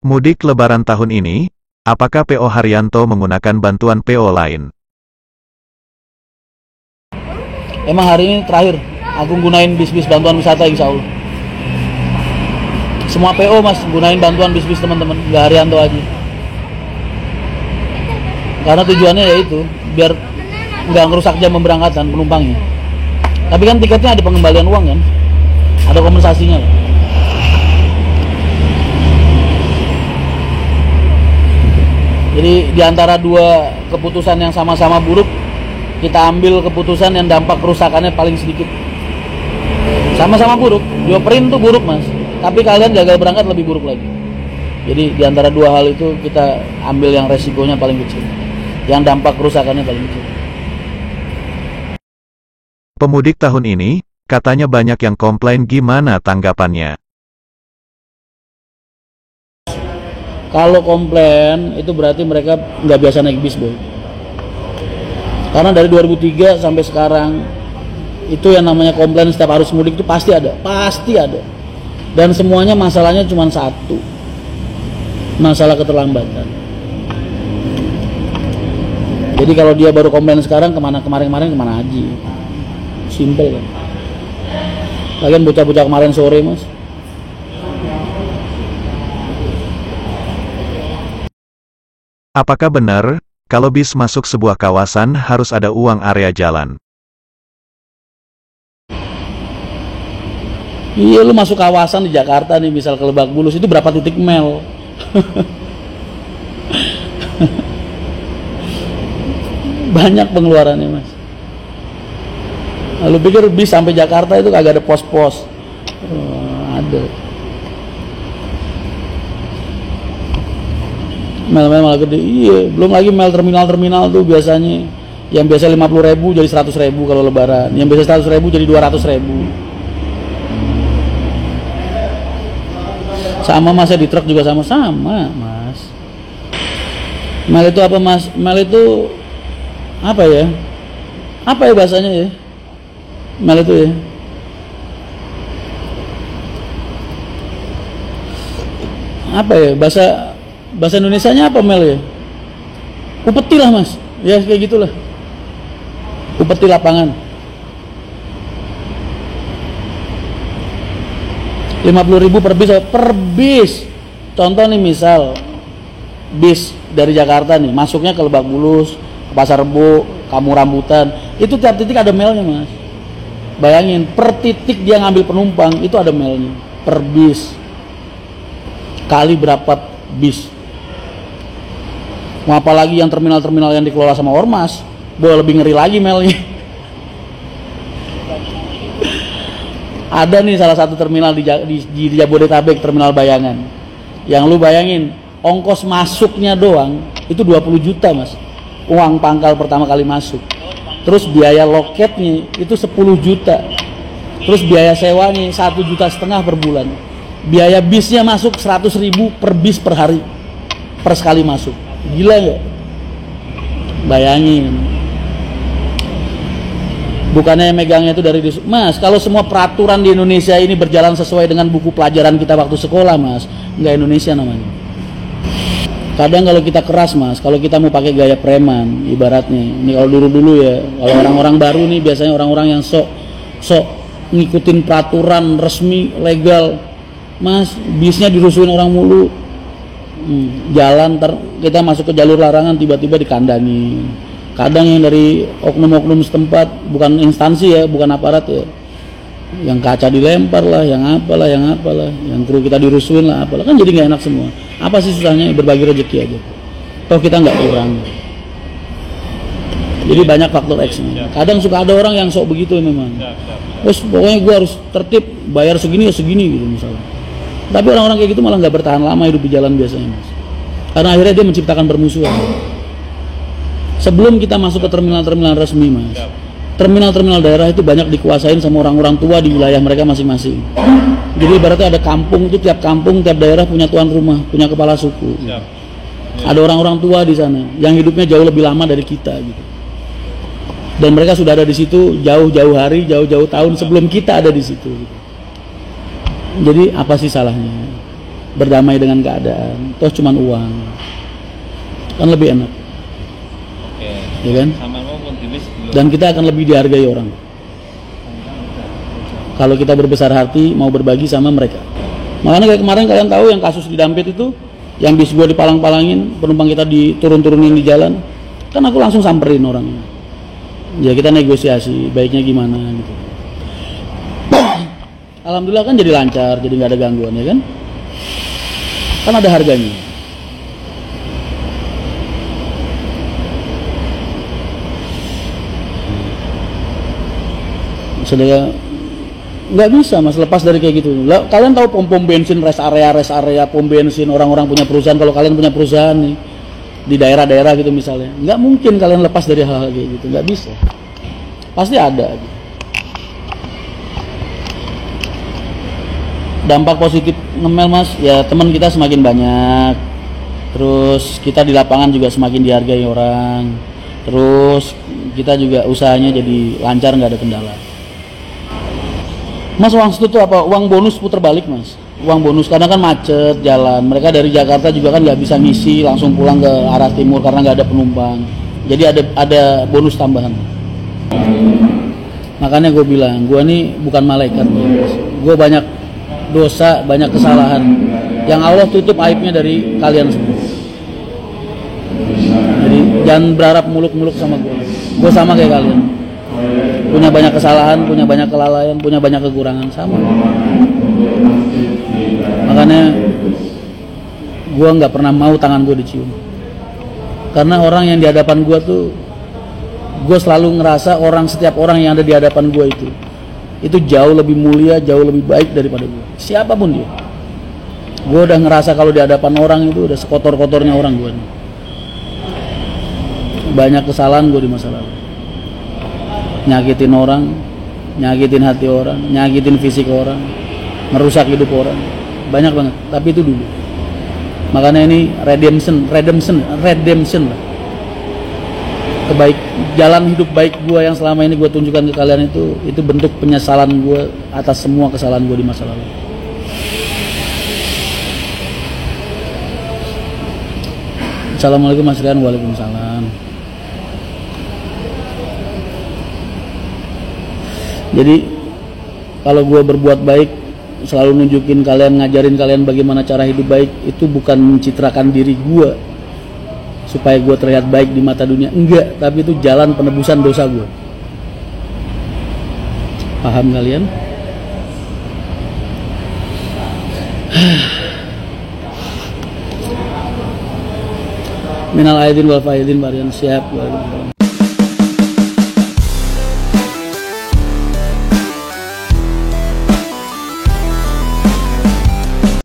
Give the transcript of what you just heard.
Mudik Lebaran tahun ini, apakah PO Haryanto menggunakan bantuan PO lain? Emang hari ini terakhir aku gunain bis-bis bantuan wisata, insya Allah. Semua PO mas gunain bantuan bis-bis teman-teman, nggak Haryanto aja. Karena tujuannya yaitu biar nggak ngerusak jam pemberangkatan penumpangnya. Tapi kan tiketnya ada pengembalian uang kan, ada kompensasinya lah. Jadi di antara dua keputusan yang sama-sama buruk, kita ambil keputusan yang dampak kerusakannya paling sedikit. Sama-sama buruk, dioperin tuh buruk mas, tapi kalian gagal berangkat lebih buruk lagi. Jadi di antara dua hal itu kita ambil yang resikonya paling kecil, yang dampak kerusakannya paling kecil. Pemudik tahun ini, katanya banyak yang komplain, gimana tanggapannya? Kalau komplain itu berarti mereka nggak biasa naik bis boy. Karena dari 2003 sampai sekarang itu yang namanya komplain setiap arus mudik itu pasti ada. Dan semuanya masalahnya cuma satu, masalah keterlambatan. Jadi kalau dia baru komplain sekarang, kemarin kemana aja? Simple kan. Kalian bocah-bocah kemarin sore mas. Apakah benar, kalau bis masuk sebuah kawasan harus ada uang area jalan? Iya, lu masuk kawasan di Jakarta nih, misal ke Lebak Bulus, itu berapa titik mel? Banyak pengeluarannya mas. Lu pikir bis sampai Jakarta itu kagak ada pos-pos? Ada. Mel-mel malah gede, iya. Belum lagi mel terminal tuh biasanya yang biasa 50.000 jadi 100.000 kalau lebaran, yang biasa 100.000 jadi 200.000. Sama mas, di truk juga sama mas. Mel itu apa mas? Mel itu apa ya? Apa ya bahasanya ya? Mel itu ya? Apa ya bahasa Indonesianya apa mel ya? Upeti lah mas, ya kayak gitulah. Upeti lapangan. 50.000 per bis. Contoh nih, misal bis dari Jakarta nih masuknya ke Lebak Bulus, ke Pasar Rebo, Kampung Rambutan, itu tiap titik ada melnya mas. Bayangin, per titik dia ngambil penumpang itu ada melnya per bis. Kali berapa bis? Mau apalagi yang terminal-terminal yang dikelola sama ormas, boleh lebih ngeri lagi melnya. Ada nih salah satu terminal di Jabodetabek, terminal Bayangan, yang lu bayangin ongkos masuknya doang itu 20 juta mas, uang pangkal pertama kali masuk. Terus biaya loketnya itu 10 juta, terus biaya sewanya 1,5 juta per bulan. Biaya bisnya masuk 100.000 per bis per hari, per sekali masuk. Gila nggak? Bayangin. Bukannya megangnya itu dari mas, kalau semua peraturan di Indonesia ini berjalan sesuai dengan buku pelajaran kita waktu sekolah mas, nggak Indonesia namanya. Kadang kalau kita keras mas, kalau kita mau pakai gaya preman ibaratnya, ini kalau dulu ya, kalau orang-orang baru nih biasanya orang-orang yang sok ngikutin peraturan resmi legal, mas, bisnya dirusuhin orang mulu. Jalan kita masuk ke jalur larangan tiba-tiba dikandangi. Kadang yang dari oknum-oknum setempat, bukan instansi ya, bukan aparat ya, yang kaca dilempar lah, yang apalah, yang kru kita dirusuhin lah, apalah, kan jadi nggak enak semua. Apa sih susahnya? Berbagi rezeki aja. Toh kita nggak kurang. Jadi banyak faktor X-nya. Kadang suka ada orang yang sok begitu memang. Terus pokoknya gue harus tertib, bayar segini ya segini gitu misalnya. Tapi orang-orang kayak gitu malah nggak bertahan lama hidup di jalan biasanya mas. Karena akhirnya dia menciptakan permusuhan. Sebelum kita masuk ke terminal-terminal resmi mas, terminal-terminal daerah itu banyak dikuasain sama orang-orang tua di wilayah mereka masing-masing. Jadi ibaratnya ada kampung itu, tiap kampung, tiap daerah punya tuan rumah, punya kepala suku. Ada orang-orang tua di sana yang hidupnya jauh lebih lama dari kita gitu. Dan mereka sudah ada di situ jauh-jauh hari, jauh-jauh tahun sebelum kita ada di situ gitu. Jadi apa sih salahnya? berdamai dengan keadaan, toh cuman uang, kan lebih enak. Oke. Ya kan? Sama mau kontilis dulu. Dan kita akan lebih dihargai orang kalau kita berbesar hati mau berbagi sama mereka. Makanya kayak kemarin kalian tahu yang kasus di Dampit itu, yang bis gua dipalang-palangin, penumpang kita diturun-turunin di jalan, kan aku langsung samperin orangnya. Ya kita negosiasi, baiknya gimana gitu. Alhamdulillah kan jadi lancar, jadi nggak ada gangguan ya kan? Kan ada harganya. Saudara, nggak bisa mas lepas dari kayak gitu. Lah, kalian tahu pom bensin, rest area pom bensin, orang-orang punya perusahaan. Kalau kalian punya perusahaan nih di daerah-daerah gitu misalnya, nggak mungkin kalian lepas dari hal-hal kayak gitu, nggak bisa. Pasti ada. Dampak positif ngemel mas, ya teman kita semakin banyak, terus kita di lapangan juga semakin dihargai orang, terus kita juga usahanya jadi lancar, nggak ada kendala. Mas, uang situ tuh apa? Uang bonus puter balik mas, uang bonus, karena kan macet jalan, mereka dari Jakarta juga kan nggak bisa ngisi langsung pulang ke arah timur karena nggak ada penumpang, jadi ada bonus tambahan. Makanya gue bilang, gue nih bukan malaikat, gue banyak dosa, banyak kesalahan yang Allah tutup aibnya dari kalian semua. Jadi jangan berharap muluk-muluk sama gue sama kayak kalian, punya banyak kesalahan, punya banyak kelalaian, punya banyak kekurangan, sama. Makanya gue nggak pernah mau tangan gue dicium, karena orang yang di hadapan gue tuh, gue selalu ngerasa setiap orang yang ada di hadapan gue itu jauh lebih mulia, jauh lebih baik daripada gue, siapapun dia. Gue udah ngerasa kalau di hadapan orang itu udah sekotor-kotornya orang gue. Banyak kesalahan gue di masa lalu, nyakitin orang, nyakitin hati orang, nyakitin fisik orang, merusak hidup orang, banyak banget. Tapi itu dulu. Makanya ini redemption lah. Jalan hidup baik gue yang selama ini gue tunjukkan ke kalian itu bentuk penyesalan gue atas semua kesalahan gue di masa lalu. Assalamualaikum warahmatullahi wabarakatuh. Waalaikumsalam. Jadi kalau gue berbuat baik, selalu nunjukin kalian, ngajarin kalian bagaimana cara hidup baik, itu bukan mencitrakan diri gue supaya gue terlihat baik di mata dunia, enggak, tapi itu jalan penebusan dosa gue. Paham kalian? Minal aidin wal faidin, varian siap.